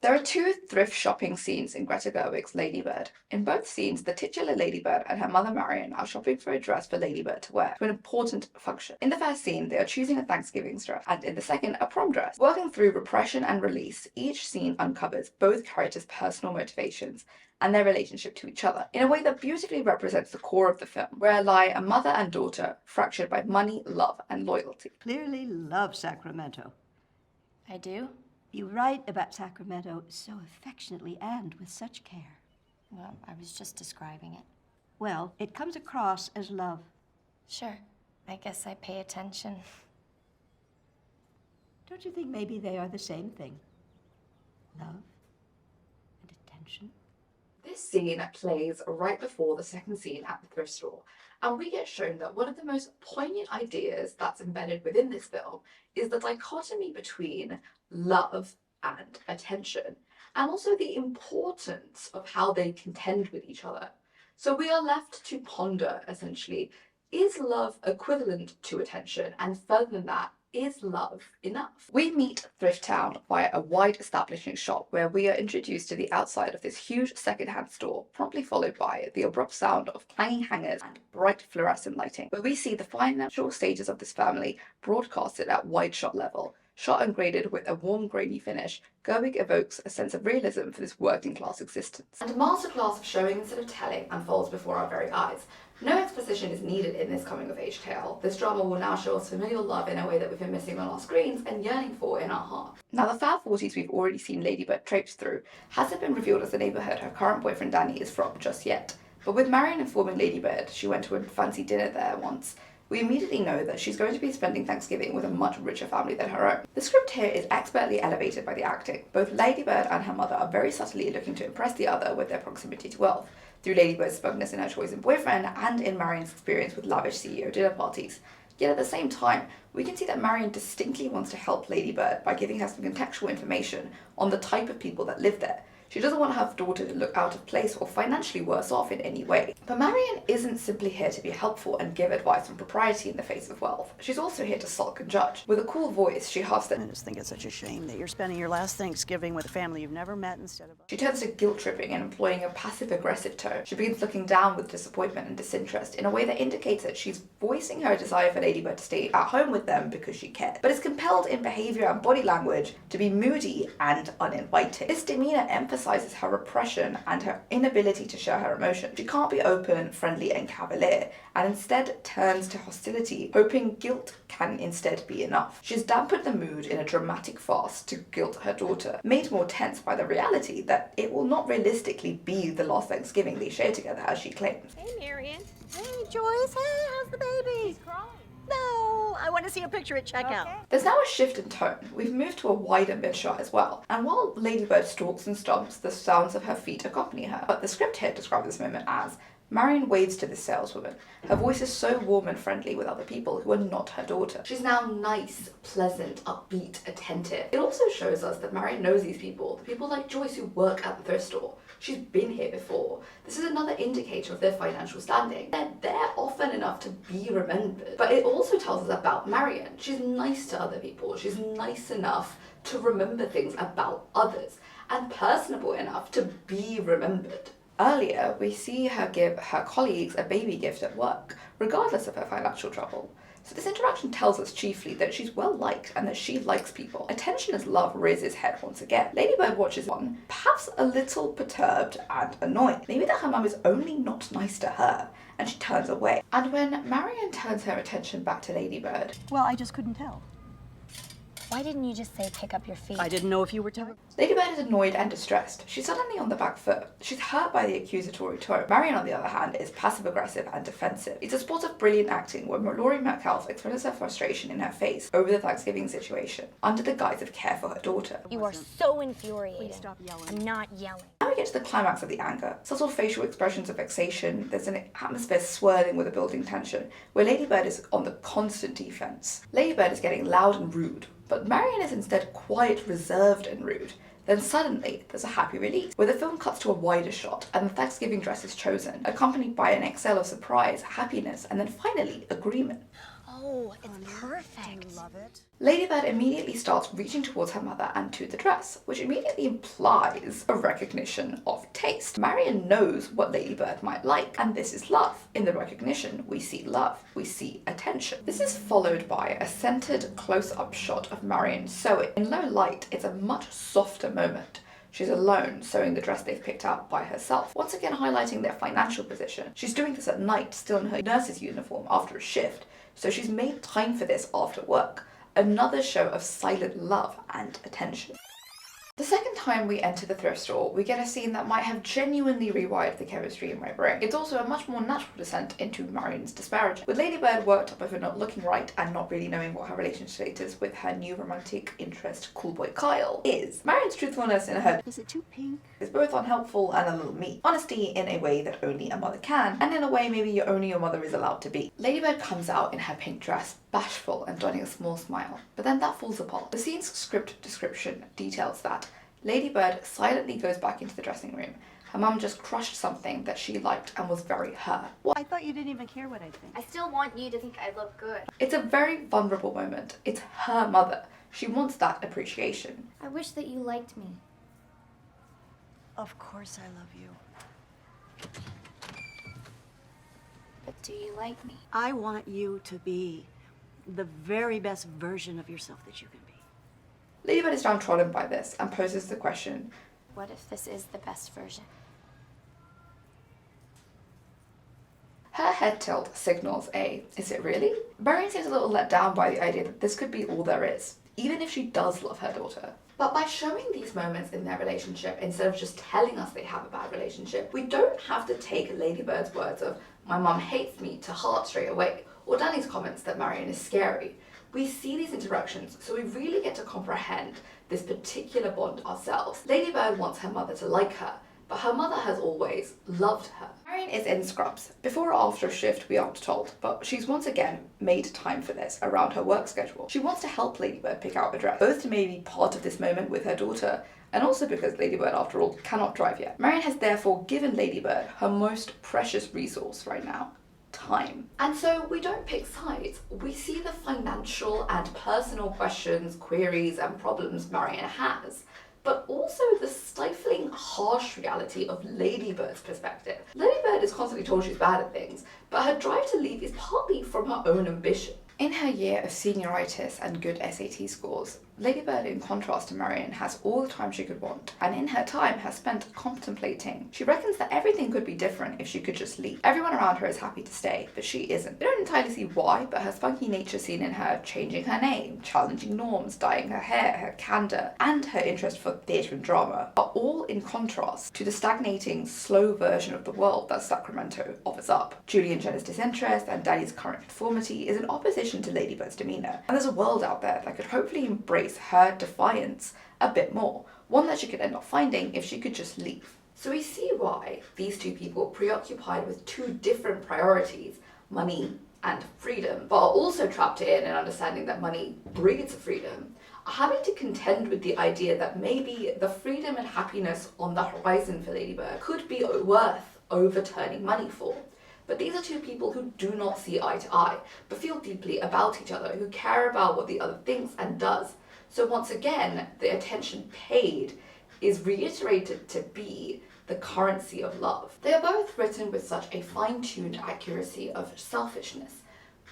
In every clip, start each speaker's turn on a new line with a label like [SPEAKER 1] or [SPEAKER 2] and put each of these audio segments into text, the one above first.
[SPEAKER 1] There are two thrift shopping scenes in Greta Gerwig's Lady Bird. In both scenes, the titular Lady Bird and her mother Marion are shopping for a dress for Lady Bird to wear to an important function. In the first scene, they are choosing a Thanksgiving dress, and in the second, a prom dress. Working through repression and release, each scene uncovers both characters' personal motivations and their relationship to each other in a way that beautifully represents the core of the film, where lie a mother and daughter fractured by money, love, and loyalty.
[SPEAKER 2] Clearly love Sacramento.
[SPEAKER 3] I do?
[SPEAKER 2] You write about Sacramento so affectionately and with such care.
[SPEAKER 3] Well, I was just describing it.
[SPEAKER 2] Well, it comes across as love.
[SPEAKER 3] Sure. I guess I pay attention.
[SPEAKER 2] Don't you think maybe they are the same thing? Love and attention?
[SPEAKER 1] This scene plays right before the second scene at the thrift store, and we get shown that one of the most poignant ideas that's embedded within this film is the dichotomy between love and attention, and also the importance of how they contend with each other. So we are left to ponder, essentially, is love equivalent to attention? And further than that, is love enough? We meet Thrift Town via a wide establishing shot where we are introduced to the outside of this huge secondhand store, promptly followed by the abrupt sound of clanging hangers and bright fluorescent lighting, where we see the financial stages of this family broadcasted at wide shot level. Shot and graded with a warm grainy finish, Gerwig evokes a sense of realism for this working class existence. And a masterclass of showing instead of telling unfolds before our very eyes. No exposition is needed in this coming-of-age tale. This drama will now show us familial love in a way that we've been missing on our screens and yearning for in our hearts. Now, the fab 40s we've already seen Lady Bird traipse through hasn't been revealed as the neighbourhood her current boyfriend Danny is from just yet. But with Marion informing Lady Bird she went to a fancy dinner there once, we immediately know that she's going to be spending Thanksgiving with a much richer family than her own. The script here is expertly elevated by the acting. Both Lady Bird and her mother are very subtly looking to impress the other with their proximity to wealth, through Lady Bird's smugness in her choice in boyfriend and in Marion's experience with lavish CEO dinner parties. Yet at the same time, we can see that Marion distinctly wants to help Lady Bird by giving her some contextual information on the type of people that live there. She doesn't want her daughter to look out of place or financially worse off in any way. But Marion isn't simply here to be helpful and give advice on propriety in the face of wealth. She's also here to sulk and judge. With a cool voice, she huffs that
[SPEAKER 4] I just think it's such a shame that you're spending your last Thanksgiving with a family you've never met instead of...
[SPEAKER 1] She turns to guilt-tripping and employing a passive-aggressive tone. She begins looking down with disappointment and disinterest in a way that indicates that she's voicing her desire for Lady Bird to stay at home with them because she cares, but is compelled in behaviour and body language to be moody and uninviting. This demeanour emphasises her repression and her inability to share her emotion. She can't be open, friendly and cavalier, and instead turns to hostility, hoping guilt can instead be enough. She's dampened the mood in a dramatic farce to guilt her daughter, made more tense by the reality that it will not realistically be the last Thanksgiving they share together as she claims.
[SPEAKER 4] Hey, Marion. Hey, Joyce. Hey, how's the baby?
[SPEAKER 5] He's crying.
[SPEAKER 4] No, I want to see a picture at checkout.
[SPEAKER 1] There's now a shift in tone. We've moved to a wider mid-shot as well, and while Lady Bird stalks and stomps, the sounds of her feet accompany her. But the script here describes this moment as Marion waves to this saleswoman. Her voice is so warm and friendly with other people who are not her daughter. She's now nice, pleasant, upbeat, attentive. It also shows us that Marion knows these people, the people like Joyce who work at the thrift store. She's been here before. This is another indicator of their financial standing. They're there often enough to be remembered. But it also tells us about Marion. She's nice to other people. She's nice enough to remember things about others, and personable enough to be remembered. Earlier, we see her give her colleagues a baby gift at work, regardless of her financial trouble. So this interaction tells us chiefly that she's well liked and that she likes people. Attention as love rears its head once again. Lady Bird watches on, perhaps a little perturbed and annoyed. Maybe that her mum is only not nice to her, and she turns away. And when Marion turns her attention back to Lady Bird,
[SPEAKER 4] Well, I just couldn't tell.
[SPEAKER 3] Why didn't you just say pick up your feet?
[SPEAKER 4] I didn't know if you were telling.
[SPEAKER 1] Lady Bird is annoyed and distressed. She's suddenly on the back foot. She's hurt by the accusatory tone. Marion, on the other hand, is passive-aggressive and defensive. It's a spot of brilliant acting where Laurie Metcalf expresses her frustration in her face over the Thanksgiving situation, under the guise of care for her daughter.
[SPEAKER 3] You are so infuriating.
[SPEAKER 4] Please stop yelling.
[SPEAKER 3] I'm not yelling.
[SPEAKER 1] Now we get to the climax of the anger. Subtle facial expressions of vexation. There's an atmosphere swirling with a building tension, where Lady Bird is on the constant defense. Lady Bird is getting loud and rude, but Marion is instead quiet, reserved and rude. Then suddenly, there's a happy release, where the film cuts to a wider shot and the Thanksgiving dress is chosen, accompanied by an exhale of surprise, happiness, and then finally, agreement.
[SPEAKER 3] Oh, it's perfect.
[SPEAKER 4] Do you love it?
[SPEAKER 1] Ladybird immediately starts reaching towards her mother and to the dress, which immediately implies a recognition of taste. Marion knows what Ladybird might like, and this is love. In the recognition, we see love, we see attention. This is followed by a centered close-up shot of Marion sewing. In low light, it's a much softer moment. She's alone, sewing the dress they've picked out by herself, once again highlighting their financial position. She's doing this at night, still in her nurse's uniform after a shift, so she's made time for this after work. Another show of silent love and attention. The second time we enter the thrift store, we get a scene that might have genuinely rewired the chemistry in my brain. It's also a much more natural descent into Marion's disparagement, with Ladybird worked up over not looking right and not really knowing what her relationship status with her new romantic interest, cool boy Kyle, is. Marion's truthfulness in her
[SPEAKER 4] Is it too pink?
[SPEAKER 1] is both unhelpful and a little mean. Honesty in a way that only a mother can, and in a way maybe only your mother is allowed to be. Ladybird comes out in her pink dress, bashful and donning a small smile, but then that falls apart. The scene's script description details that Ladybird silently goes back into the dressing room. Her mum just crushed something that she liked and was very her.
[SPEAKER 4] I thought you didn't even care what I think.
[SPEAKER 3] I still want you to think I look good.
[SPEAKER 1] It's a very vulnerable moment. It's her mother. She wants that appreciation.
[SPEAKER 3] I wish that you liked me.
[SPEAKER 4] Of course I love you.
[SPEAKER 3] But do you like me?
[SPEAKER 4] I want you to be the very best version of yourself that you can be.
[SPEAKER 1] Ladybird is downtrodden by this and poses the question,
[SPEAKER 3] What if this is the best version?
[SPEAKER 1] her head tilt signals is it really? Marion seems a little let down by the idea that this could be all there is, even if she does love her daughter. But by showing these moments in their relationship, instead of just telling us they have a bad relationship, we don't have to take Ladybird's words of, my mum hates me, to heart straight away, or Danny's comments that Marion is scary. We see these interactions, so we really get to comprehend this particular bond ourselves. Ladybird wants her mother to like her, but her mother has always loved her. Marion is in scrubs. Before or after a shift, we aren't told, but she's once again made time for this around her work schedule. She wants to help Ladybird pick out a dress, both to maybe be part of this moment with her daughter, and also because Ladybird, after all, cannot drive yet. Marion has therefore given Ladybird her most precious resource right now, time. And so we don't pick sides. We see the financial and personal questions, queries, and problems Marion has, but also the stifling, harsh reality of Ladybird's perspective. Ladybird is constantly told she's bad at things, but her drive to leave is partly from her own ambition. In her year of senioritis and good SAT scores, Ladybird, in contrast to Marion, has all the time she could want, and in her time has spent contemplating. She reckons that everything could be different if she could just leave. Everyone around her is happy to stay, but she isn't. We don't entirely see why, but her spunky nature seen in her changing her name, challenging norms, dyeing her hair, her candour, and her interest for theatre and drama are all in contrast to the stagnating, slow version of the world that Sacramento offers up. Julian Jenner's disinterest and Daddy's current conformity is in opposition to Ladybird's demeanour, and there's a world out there that could hopefully embrace her defiance a bit more, one that she could end up finding if she could just leave. So we see why these two people, preoccupied with two different priorities, money and freedom, but are also trapped in an understanding that money breeds freedom, are having to contend with the idea that maybe the freedom and happiness on the horizon for Ladybird could be worth overturning money for. But these are two people who do not see eye to eye, but feel deeply about each other, who care about what the other thinks and does. So once again, the attention paid is reiterated to be the currency of love. They are both written with such a fine-tuned accuracy of selfishness.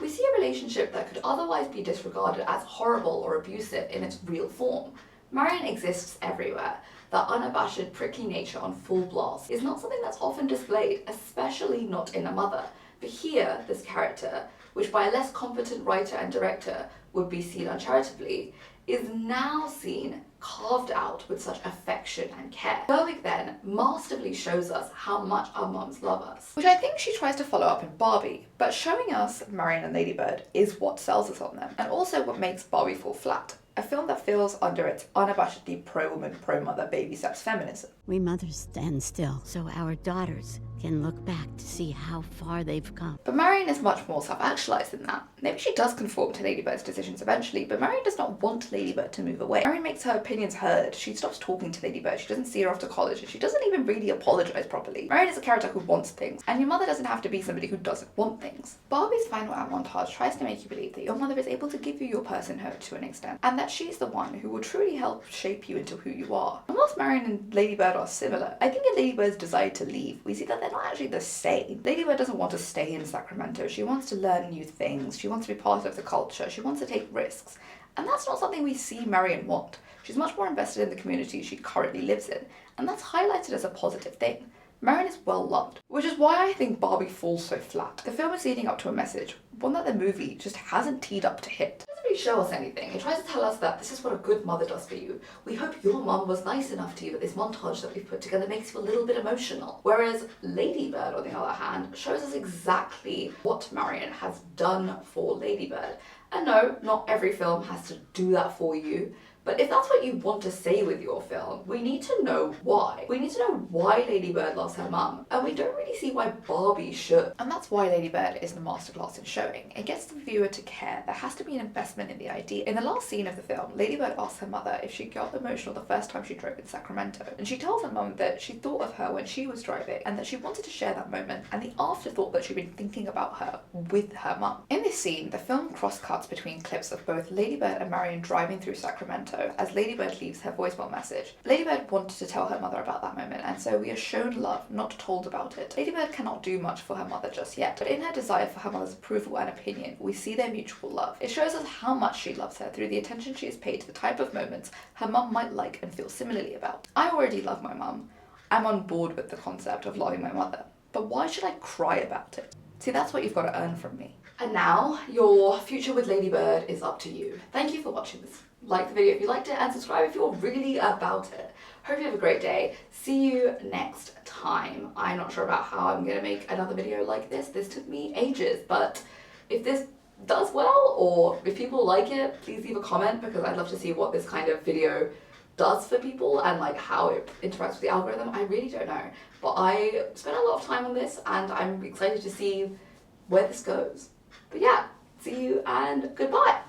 [SPEAKER 1] We see a relationship that could otherwise be disregarded as horrible or abusive in its real form. Marion exists everywhere. That unabashed, prickly nature on full blast is not something that's often displayed, especially not in a mother. But here, this character, which by a less competent writer and director would be seen uncharitably, is now seen carved out with such affection and care. Gerwig then masterfully shows us how much our mums love us, which I think she tries to follow up in Barbie, but showing us Marion and Ladybird is what sells us on them, and also what makes Barbie fall flat. A film that feels under its unabashedly pro-woman, pro-mother baby steps feminism.
[SPEAKER 2] We mothers stand still so our daughters can and look back to see how far they've come.
[SPEAKER 1] But Marion is much more self-actualized than that. Maybe she does conform to Lady Bird's decisions eventually, but Marion does not want Lady Bird to move away. Marion makes her opinions heard. She stops talking to Lady Bird. She doesn't see her off to college, and she doesn't even really apologize properly. Marion is a character who wants things, and your mother doesn't have to be somebody who doesn't want things. Barbie's final act montage tries to make you believe that your mother is able to give you your personhood to an extent, and that she's the one who will truly help shape you into who you are. And whilst Marion and Lady Bird are similar, I think in Lady Bird's desire to leave, we see that they're not actually the same. Lady Bird doesn't want to stay in Sacramento. She wants to learn new things. She wants to be part of the culture. She wants to take risks. And that's not something we see Marion want. She's much more invested in the community she currently lives in, and that's highlighted as a positive thing. Marion is well loved, which is why I think Barbie falls so flat. The film is leading up to a message, one that the movie just hasn't teed up to hit. It doesn't really show us anything. It tries to tell us that this is what a good mother does for you. We hope your mum was nice enough to you that this montage that we've put together makes you a little bit emotional. Whereas Lady Bird, on the other hand, shows us exactly what Marion has done for Lady Bird. And no, not every film has to do that for you. But if that's what you want to say with your film, we need to know why. We need to know why Lady Bird loves her mum, and we don't really see why Barbie should. And that's why Lady Bird is the masterclass in showing. It gets the viewer to care. There has to be an investment in the idea. In the last scene of the film, Lady Bird asks her mother if she got emotional the first time she drove in Sacramento. And she tells her mum that she thought of her when she was driving, and that she wanted to share that moment, and the afterthought that she'd been thinking about her with her mum. In this scene, the film cross-cuts between clips of both Lady Bird and Marion driving through Sacramento as Lady Bird leaves her voicemail message. Lady Bird wanted to tell her mother about that moment, and so we are shown love, not told about it. Lady Bird cannot do much for her mother just yet, but in her desire for her mother's approval and opinion, we see their mutual love. It shows us how much she loves her through the attention she has paid to the type of moments her mum might like and feel similarly about. I already love my mum. I'm on board with the concept of loving my mother, but why should I cry about it? See, that's what you've got to earn from me. And now, your future with Lady Bird is up to you. Thank you for watching this. Like the video if you liked it, and subscribe if you're really about it. Hope you have a great day. See you next time. I'm not sure about how I'm gonna make another video like this. This took me ages, but if this does well, or if people like it, please leave a comment, because I'd love to see what this kind of video does for people and like how it interacts with the algorithm. I really don't know, but I spent a lot of time on this and I'm excited to see where this goes. But yeah, see you and goodbye.